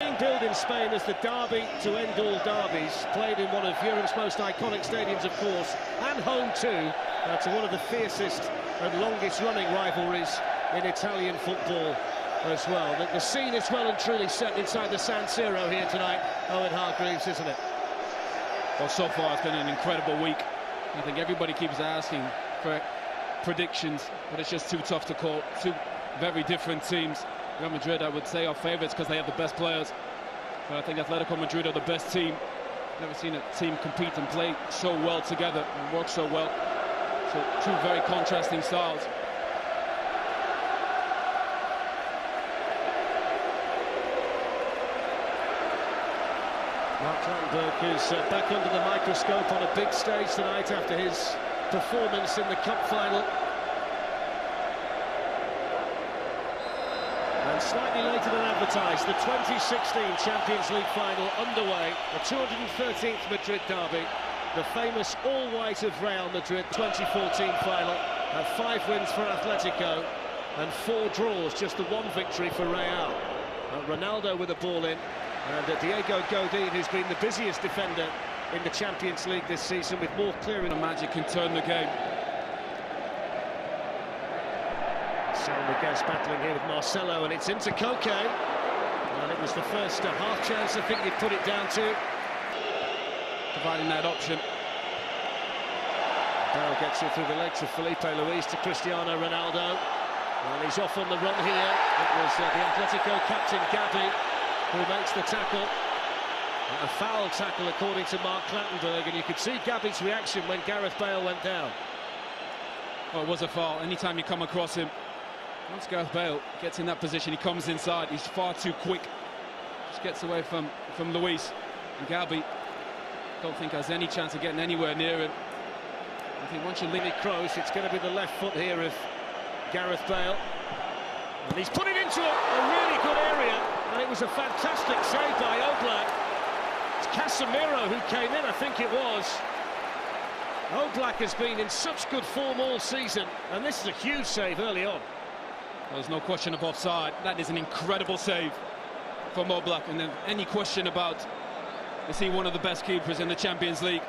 Being billed in Spain as the derby to end all derbies, played in one of Europe's most iconic stadiums, of course, and home too to one of the fiercest and longest-running rivalries in Italian football as well. The scene is well and truly set inside the San Siro here tonight, Owen Hargreaves, isn't it? Well, so far it's been an incredible week. I think everybody keeps asking for predictions, but it's just too tough to call. Two very different teams. Real Madrid, I would say, are favourites because they have the best players. But I think Atletico Madrid are the best team. Never seen a team compete and play so well together and work so well. So two very contrasting styles. Mark Clattenburg is back under the microscope on a big stage tonight after his performance in the cup final. And slightly later than advertised, the 2016 Champions League final underway, the 213th Madrid derby, the famous all-white of Real Madrid 2014 final, 5 wins for Atletico and 4 draws, just the 1 victory for Real. Ronaldo with a ball in, and Diego Godin, who's been the busiest defender in the Champions League this season, with more clearing. The magic can turn the game. Salmiguez battling here with Marcelo, and it's into Koke. And it was the first half chance I think you'd put it down to. Providing that option. Bale gets it through the legs of Felipe Luis to Cristiano Ronaldo. And he's off on the run here. It was the Atletico captain Gabi who makes the tackle. A foul tackle according to Mark Clattenburg, and you could see Gabi's reaction when Gareth Bale went down. Oh, it was a foul. Anytime you come across him, once Gareth Bale gets in that position, he comes inside. He's far too quick. Just gets away from Luis. And Gabi, don't think has any chance of getting anywhere near him. I think once you leave it close, it's going to be the left foot here of Gareth Bale. And he's put it into a really good area, and it was a fantastic save by Oblak. It's Casemiro who came in, I think it was. Oblak has been in such good form all season, and this is a huge save early on. There's no question of offside. That is an incredible save from Oblak, and then any question about is he one of the best keepers in the Champions League?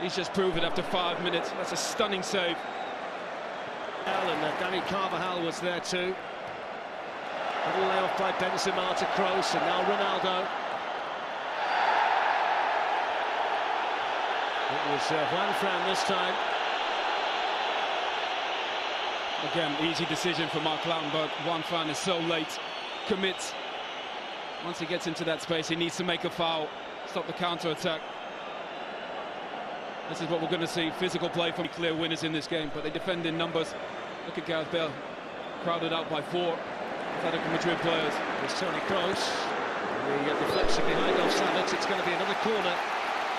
He's just proved it after 5 minutes. That's a stunning save. And Dani Carvajal was there too. Little layoff by Benzema to Kroos, and now Ronaldo. It was Juan Fran this time. Again, easy decision for Mark Clattenburg. Juan Fran is so late, commits. Once he gets into that space, he needs to make a foul, stop the counter-attack. This is what we're going to see, physical play from clear winners in this game, but they defend in numbers. Look at Gareth Bale, crowded out by 4 Atletico Madrid players. There's Toni Kroos, the deflection behind Savic. It's going to be another corner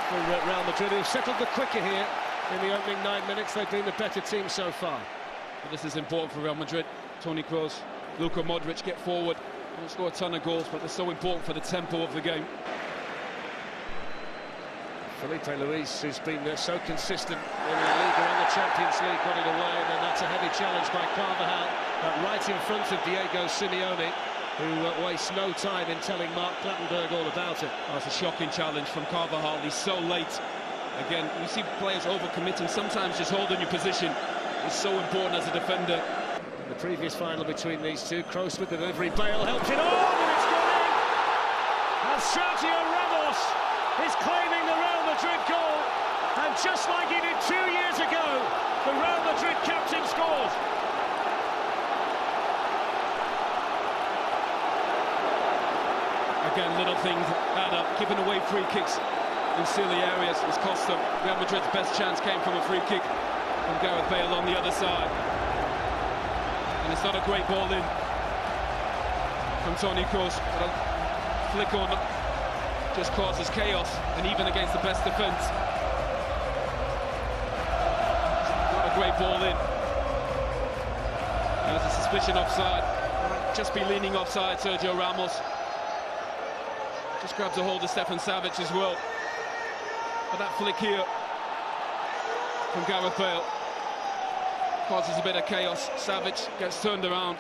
for Real Madrid, who've settled the quicker here in the opening 9 minutes. They've been the better team so far. But this is important for Real Madrid. Toni Kroos, Luka Modric get forward. They don't score a ton of goals, but they're so important for the tempo of the game. Felipe Luis, who's been so consistent in La Liga and the Champions League, got it away, and then that's a heavy challenge by Carvajal, right in front of Diego Simeone, who wastes no time in telling Mark Clattenburg all about it. Oh, it's a shocking challenge from Carvajal. He's so late. Again, you see players overcommitting. Sometimes just holding your position is so important as a defender. The previous final between these two, Kroos with the delivery, Bale helped it on, and it's gone in! And Sergio Ramos is claiming the Real Madrid goal, and just like he did 2 years ago, the Real Madrid captain scores. Again, little things add up. Giving away free kicks in silly areas has cost them. Real Madrid's best chance came from a free kick from Gareth Bale on the other side. And it's not a great ball in from Toni Kroos, but a flick on just causes chaos, and even against the best defence. Not a great ball in. There's a suspicion offside. Just be leaning offside, Sergio Ramos. Just grabs a hold of Stefan Savic as well. But that flick here from Gareth Bale causes a bit of chaos. Savic gets turned around.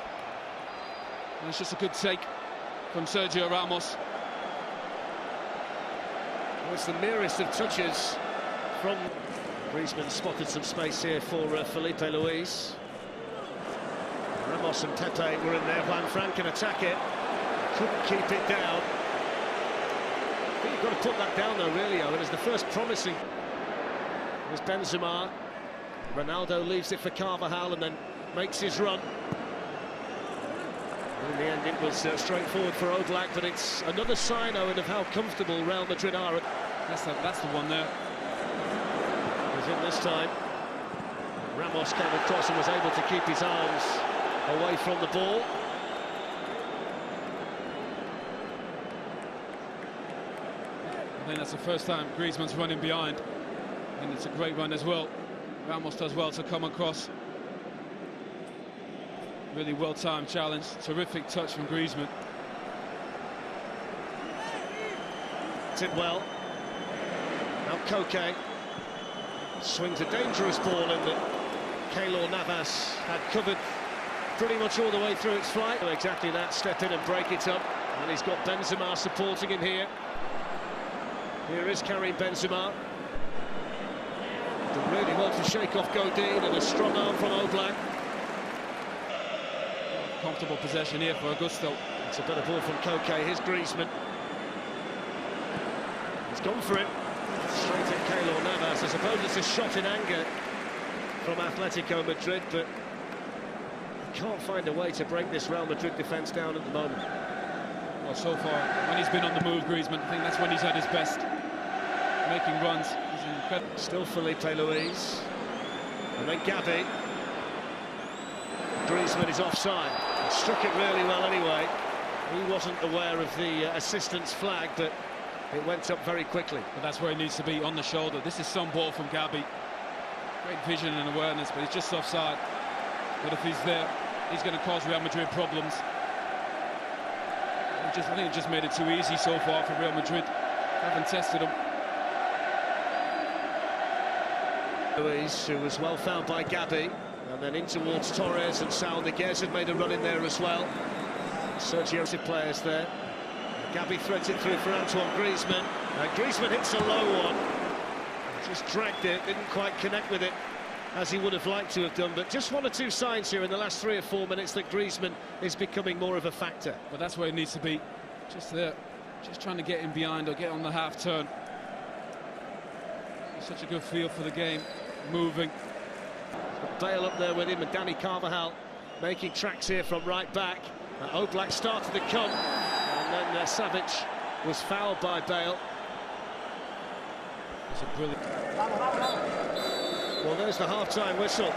And it's just a good take from Sergio Ramos. It's the merest of touches from Griezmann. Spotted some space here for Felipe Luis. Ramos and Pepe were in there. Juan Fran can attack it. Couldn't keep it down. I think you've got to put that down though, really, Owen. It's the first promising. There's Benzema. Ronaldo leaves it for Carvajal and then makes his run. In the end, it was straightforward for Oblak, but it's another sign, Owen, of how comfortable Real Madrid are. That's the one there. Was in this time. Ramos came across and was able to keep his arms away from the ball. I think that's the first time Griezmann's running behind, and it's a great run as well. Ramos does well to come across. Really well-timed challenge. Terrific touch from Griezmann. Did well. Now Koke swings a dangerous ball in that Keylor Navas had covered pretty much all the way through its flight. Exactly that, step in and break it up. And he's got Benzema supporting him here. Here is Karim Benzema. Did really well to shake off Godin, and a strong arm from Oblak. Comfortable possession here for Augusto. It's a better ball from Koke. Here's Griezmann. He's gone for it. Straight at Keylor Navas. I suppose it's a shot in anger from Atletico Madrid, but he can't find a way to break this Real Madrid defence down at the moment. Well, so far, when he's been on the move, Griezmann, I think that's when he's at his best. Making runs. He's incredible. Still Felipe Luis. And then Gabi. Griezmann is offside. He struck it really well anyway. He wasn't aware of the assistant's flag, but it went up very quickly. But that's where he needs to be, on the shoulder. This is some ball from Gabi. Great vision and awareness, but he's just offside. But if he's there, he's going to cause Real Madrid problems. I think it just made it too easy so far for Real Madrid. Haven't tested him. Luis, who was well fouled by Gabi, and then in towards Torres, and Saúl Ñíguez had made a run in there as well. Sergio players there. Gabi threads it through for Antoine Griezmann. Griezmann hits a low one. Just dragged it, didn't quite connect with it as he would have liked to have done, but just one or two signs here in the last 3 or 4 minutes that Griezmann is becoming more of a factor. But that's where he needs to be, just there, just trying to get in behind or get on the half turn. Such a good feel for the game, moving. Bale up there with him, and Dani Carvajal making tracks here from right back. Oblak started to come, and then Savic was fouled by Bale. It's a brilliant... Well, there's the half-time whistle,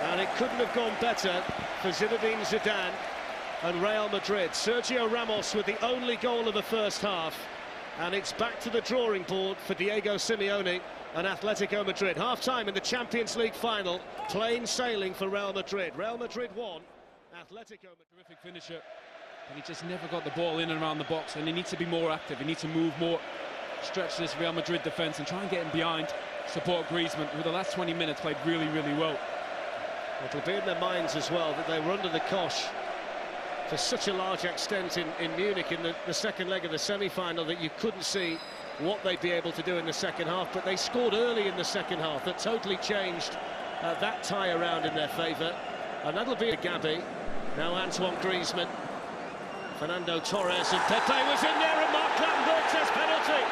and it couldn't have gone better for Zinedine Zidane and Real Madrid. Sergio Ramos with the only goal of the first half, and it's back to the drawing board for Diego Simeone and Atletico Madrid. Half-time in the Champions League final, plain sailing for Real Madrid. Real Madrid won, Atletico Madrid. Terrific finisher, and he just never got the ball in and around the box, and he needs to be more active, he needs to move more, stretch this Real Madrid defence and try and get him behind, support Griezmann, who the last 20 minutes played really, really well. It'll be in their minds as well that they were under the cosh to such a large extent in Munich in the second leg of the semi-final that you couldn't see what they'd be able to do in the second half, but they scored early in the second half. That totally changed that tie around in their favour, and that'll be a Gabi. Now Antoine Griezmann, Fernando Torres, and Pepe was in there, and Marc Clattenburg says penalty.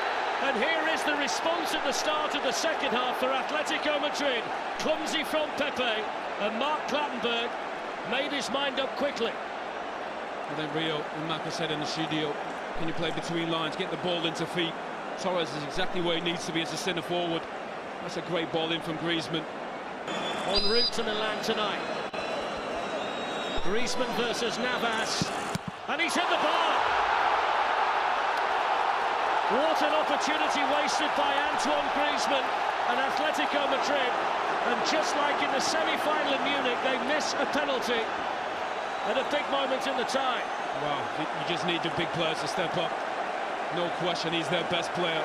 And here is the response at the start of the second half for Atletico Madrid. Clumsy from Pepe, and Marc Clattenburg made his mind up quickly. And then Rio and Marco said in the studio, can you play between lines, get the ball into feet? Torres is exactly where he needs to be as a centre forward. That's a great ball in from Griezmann. En route to Milan tonight. Griezmann versus Navas, and he's hit the bar. What an opportunity wasted by Antoine Griezmann and Atletico Madrid. And just like in the semi-final in Munich, they miss a penalty at a big moment in the tie. Wow, you just need the big players to step up. No question, he's their best player.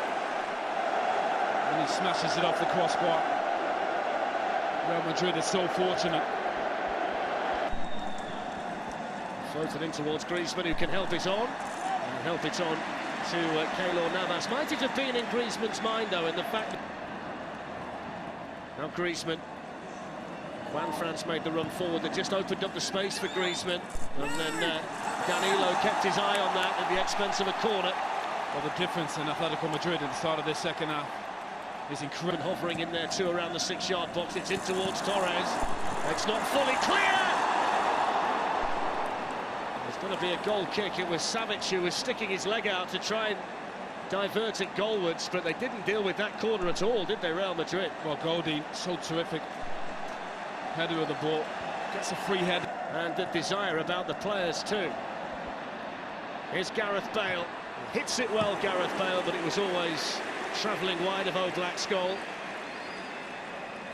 And he smashes it off the crossbar. Real Madrid is so fortunate. Floated in towards Griezmann, who can help it on. And help it on to Keylor Navas. Might it have been in Griezmann's mind, though, in the fact that... Now Griezmann. Juan France made the run forward, that just opened up the space for Griezmann, and then Danilo kept his eye on that at the expense of a corner. Well, the difference in Atletico Madrid at the start of this second half is incredible. Hovering in there too around the 6-yard box. It's in towards Torres. It's not fully clear. There's going to be a goal kick. It was Savic who was sticking his leg out to try and divert it goalwards, but they didn't deal with that corner at all, did they, Real Madrid? Well, Goldie, so terrific. Header of the ball, gets a free head. And the desire about the players too. Here's Gareth Bale. Hits it well, Gareth Bale, but it was always travelling wide of Oblak's goal.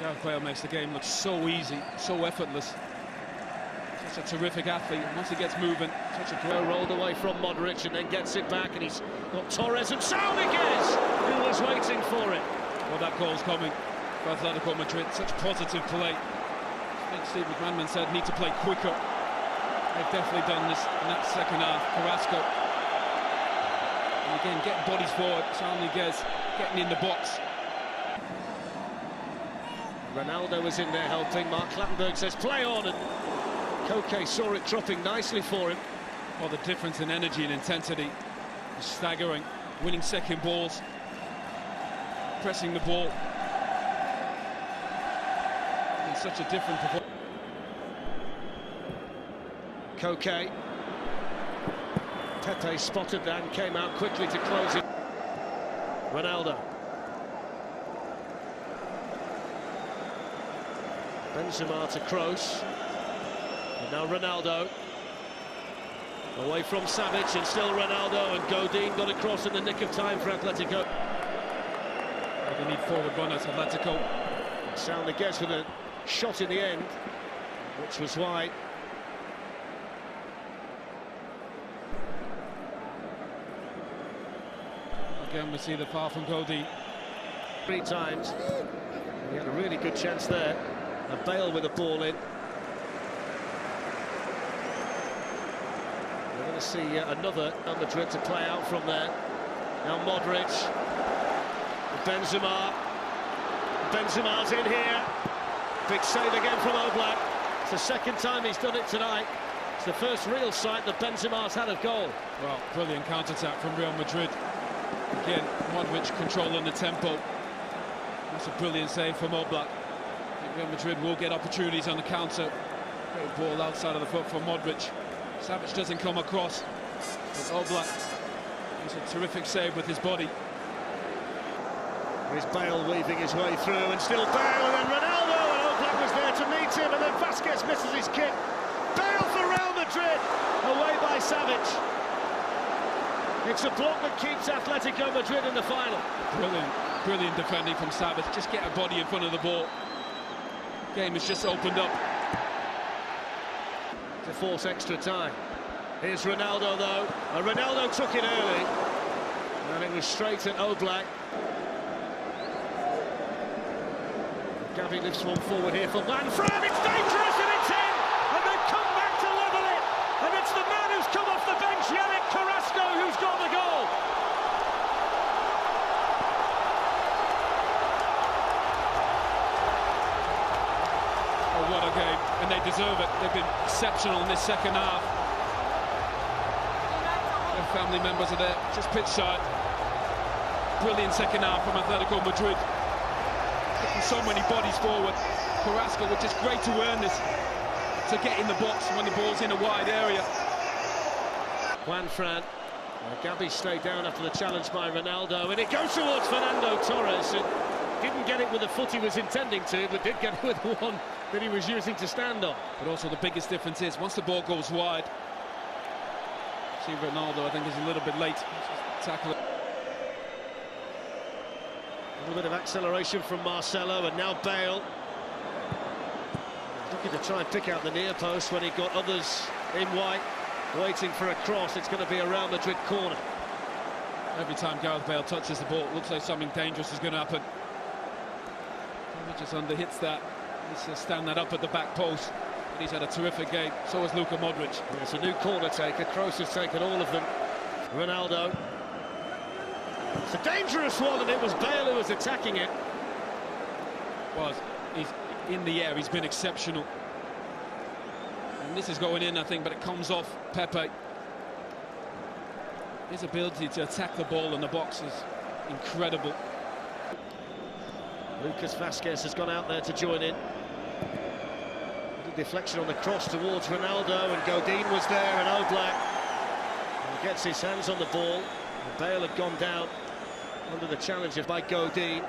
Gareth Bale makes the game look so easy, so effortless. Such a terrific athlete. Once he gets moving, such a great... Rolled away from Modric and then gets it back, and he's got Torres and Sauniguez, who was waiting for it. Well, that goal's coming for Atletico Madrid. Such positive play. I think Steve McManaman said need to play quicker. They've definitely done this in that second half. Carrasco. And again, getting bodies forward. Sauniguez getting in the box. Ronaldo was in there helping. Mark Clattenburg says play on, and Koke saw it dropping nicely for him. Well, the difference in energy and intensity is staggering. Winning second balls, pressing the ball. It's such a different performance. Koke. Pepe spotted that and came out quickly to close it. Ronaldo. Benzema to Kroos. And now Ronaldo. Away from Savic, and still Ronaldo, and Godin got across in the nick of time for Atletico. Well, they need forward runners, Atletico. Sauniguez with a shot in the end, which was wide. Again, we see the foul from Godin. 3 times. He had a really good chance there. A Bale with a ball in. We're going to see another Real Madrid to play out from there. Now Modric. Benzema. Benzema's in here. Big save again from Oblak. It's the second time he's done it tonight. It's the first real sight that Benzema's had of goal. Well, brilliant counter-attack from Real Madrid. Again, Modric controlling the tempo. That's a brilliant save from Oblak. Real Madrid will get opportunities on the counter. Great ball outside of the foot from Modric. Savic doesn't come across. But Oblak is a terrific save with his body. There's Bale weaving his way through, and still Bale, and then Ronaldo, and Oblak was there to meet him, and then Vasquez misses his kick. Bale for Real Madrid, away by Savic. It's a block that keeps Atletico Madrid in the final. Brilliant defending from Savic. Just get a body in front of the ball. Game has just opened up. To force extra time. Here's Ronaldo, though. Ronaldo took it early, and it was straight at Oblak. Gavi lifts one forward here for Juan France. It's dangerous, and it's in! And they've come back to level it! And it's the man who's come off the bench, Yannick Carrasco, who's got the goal! Oh, what a game, and they deserve it. They've been exceptional in this second half. Their family members are there, just pitch side. Brilliant second half from Atletico Madrid. Getting so many bodies forward. Carrasco, which is great to earn this, to get in the box when the ball's in a wide area. Juan Fran. Gabi stayed down after the challenge by Ronaldo, and it goes towards Fernando Torres. And didn't get it with the foot he was intending to, but did get it with the one that he was using to stand on. But also the biggest difference is, once the ball goes wide, see Ronaldo, I think, is a little bit late. Tackle it. A little bit of acceleration from Marcelo, and now Bale. Looking to try and pick out the near post when he got others in white, waiting for a cross. It's going to be a Real Madrid corner. Every time Gareth Bale touches the ball, it looks like something dangerous is going to happen. He just underhits that. He's to stand that up at the back post. But he's had a terrific game. So has Luka Modric. It's a new corner taker. Kroos has taken all of them. Ronaldo. It's a dangerous one, and it was Bale who was attacking it. Well, he's in the air, he's been exceptional. And this is going in, I think, but it comes off Pepe. His ability to attack the ball in the box is incredible. Lucas Vazquez has gone out there to join in. Deflection on the cross towards Ronaldo, and Godin was there, and Oblak gets his hands on the ball. And Bale had gone down under the challenge by Godin.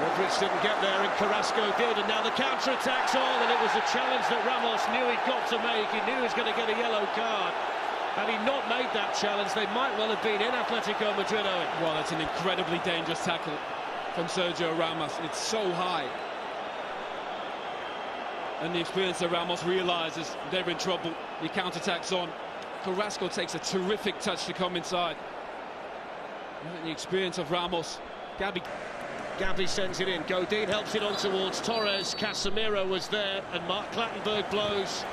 Modric didn't get there, and Carrasco did, and now the counter-attack's on, and it was a challenge that Ramos knew he'd got to make. He knew he was going to get a yellow card. Had he not made that challenge, they might well have been in Atletico Madrid, Owen. Well, that's an incredibly dangerous tackle from Sergio Ramos. It's so high. And the experience that Ramos realises they're in trouble. The counter-attack's on. Carrasco takes a terrific touch to come inside. And the experience of Ramos. Gabi sends it in. Godin helps it on towards Torres. Casemiro was there, and Mark Clattenburg blows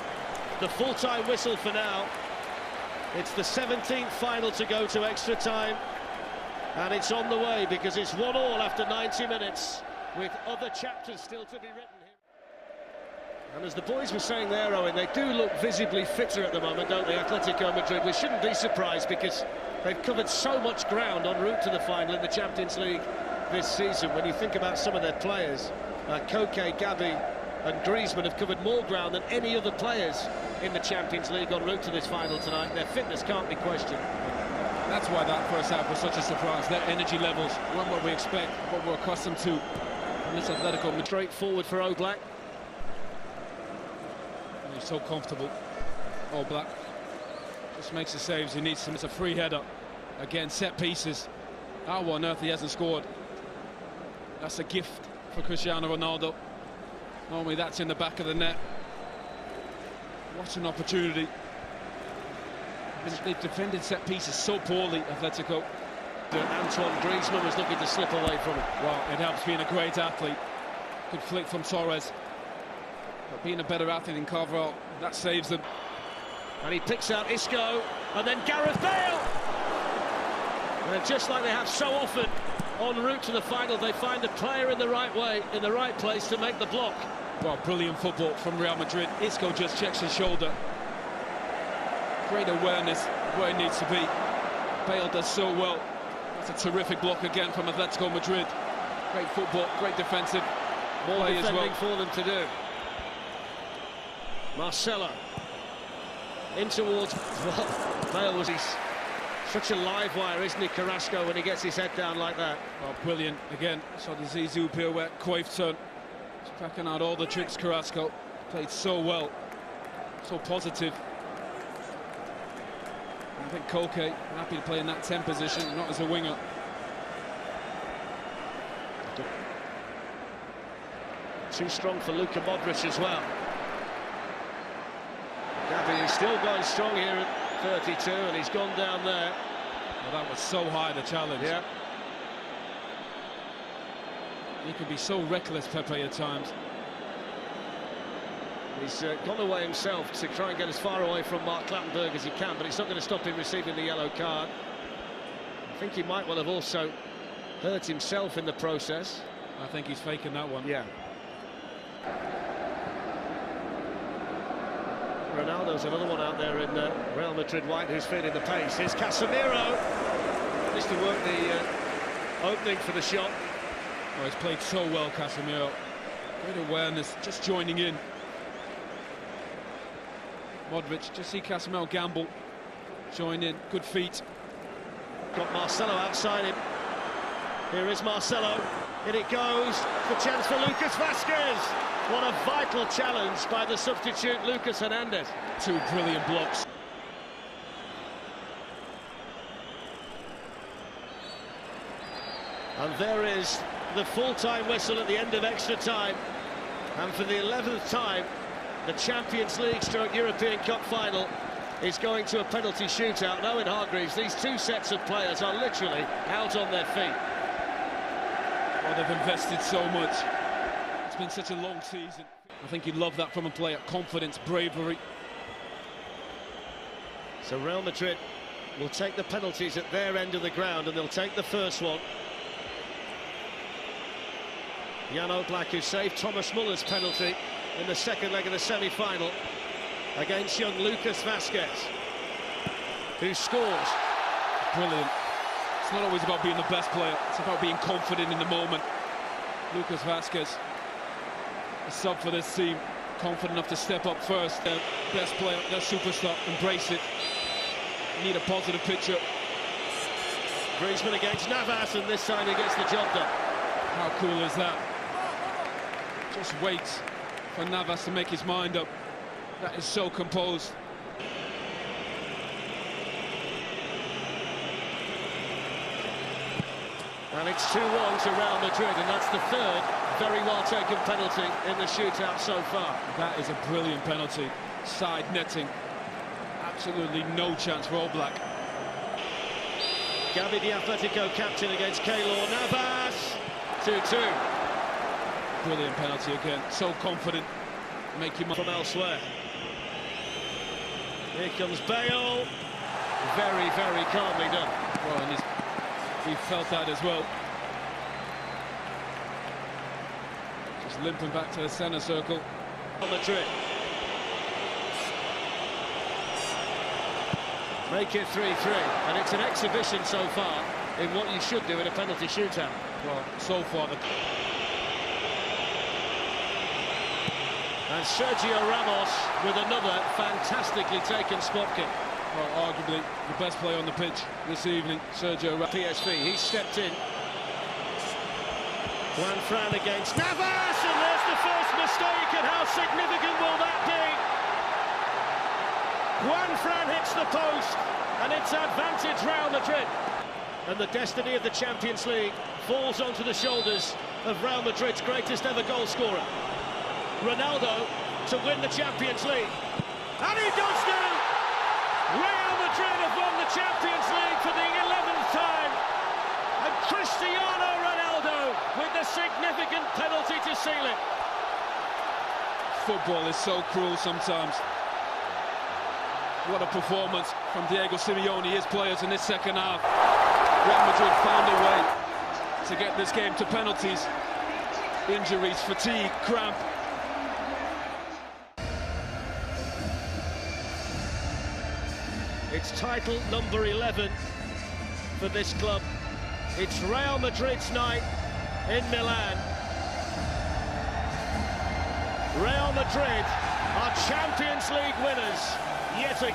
the full-time whistle for now. It's the 17th final to go to extra time, and it's on the way because it's 1-1 after 90 minutes, with other chapters still to be written here. And as the boys were saying there, Owen, they do look visibly fitter at the moment, don't they, Atletico Madrid? We shouldn't be surprised because they've covered so much ground en route to the final in the Champions League this season. When you think about some of their players, Koke, Gabi and Griezmann have covered more ground than any other players in the Champions League en route to this final tonight. Their fitness can't be questioned. That's why that first half was such a surprise. Their energy levels weren't what we expect, what we're accustomed to in this Atletico Madrid. Straight forward for Oblak. And he's so comfortable. Oblak just makes the saves he needs to. It's a free header. Again, set pieces. How on earth he hasn't scored? That's a gift for Cristiano Ronaldo. Normally that's in the back of the net. What an opportunity. They've defended set pieces so poorly, Atletico. Antoine Griezmann was looking to slip away from it. Well, it helps being a great athlete. Good flick from Torres. But being a better athlete than Carvalho, that saves them. And he picks out Isco, and then Gareth Bale! And just like they have so often en route to the final, they find a player in the right way, in the right place to make the block. Well, brilliant football from Real Madrid. Isco just checks his shoulder. Great awareness where he needs to be. Bale does so well. That's a terrific block again from Atletico Madrid. Great football, great defensive play as well. More defending for them to do. Marcelo in towards Bale. Was he's such a live wire, isn't he, Carrasco, when he gets his head down like that? Oh, brilliant again. So the Zizou pirouette, Cruyff turn. He's packing out all the tricks. Carrasco played so well, so positive. I think Koke happy to play in that 10 position, not as a winger. Too strong for Luka Modric as well. Gabi is still going strong here at 32, and he's gone down there. Well, that was so high, the challenge. Yeah. He can be so reckless, Pepe, at times. He's gone away himself to try and get as far away from Mark Clattenburg as he can, but it's not going to stop him receiving the yellow card. I think he might well have also hurt himself in the process. I think he's faking that one. Yeah. Ronaldo's another one out there in Real Madrid white who's feeling the pace. Here's Casemiro. Managed to work the opening for the shot. Oh, he's played so well, Casemiro. Great awareness, just joining in. Modric, just see Casemiro gamble. Join in, good feet. Got Marcelo outside him. Here is Marcelo. In it goes. The chance for Lucas Vazquez. What a vital challenge by the substitute Lucas Hernandez. Two brilliant blocks. And there is the full-time whistle at the end of extra time. And for the 11th time, the Champions League / European Cup final is going to a penalty shootout. Now in Hargreaves, these two sets of players are literally out on their feet. Oh, they've invested so much. It's been such a long season. I think you'd love that from a player. Confidence, bravery. So Real Madrid will take the penalties at their end of the ground, and they'll take the first one. Jan Oblak, who saved Thomas Muller's penalty in the second leg of the semi-final against young Lucas Vazquez, who scores. Brilliant. It's not always about being the best player, it's about being confident in the moment. Lucas Vazquez, a sub for this team, confident enough to step up first. Their best player, their superstar, embrace it. Need a positive picture. Griezmann against Navas, and this time he gets the job done. How cool is that? Just waits for Navas to make his mind up. That is so composed. And it's 2-1 to Real Madrid, and that's the third very well-taken penalty in the shootout so far. That is a brilliant penalty. Side netting. Absolutely no chance for Oblak. Gavi, the Atletico captain, against Keylor Navas. 2-2. Brilliant penalty again. So confident. Make him from elsewhere. Here comes Bale. Very, very calmly done. Well, and he felt that as well. Just limping back to the centre circle. Madrid. Make it 3-3, and it's an exhibition so far in what you should do in a penalty shootout. Well, so far And Sergio Ramos with another fantastically taken spot kick. Well, arguably the best player on the pitch this evening, Sergio Ramos. PSV, he stepped in. Juan Fran against Navas, and there's the first mistake, and how significant will that be? Juan Fran hits the post, and it's advantage Real Madrid. And the destiny of the Champions League falls onto the shoulders of Real Madrid's greatest ever goal scorer, Ronaldo, to win the Champions League. And he does do! Real Madrid have won the Champions League for the 11th time. And Cristiano Ronaldo with the significant penalty to seal it. Football is so cruel sometimes. What a performance from Diego Simeone, his players in this second half. Real Madrid found a way to get this game to penalties. Injuries, fatigue, cramp. It's title number 11 for this club. It's Real Madrid's night in Milan. Real Madrid are Champions League winners yet again.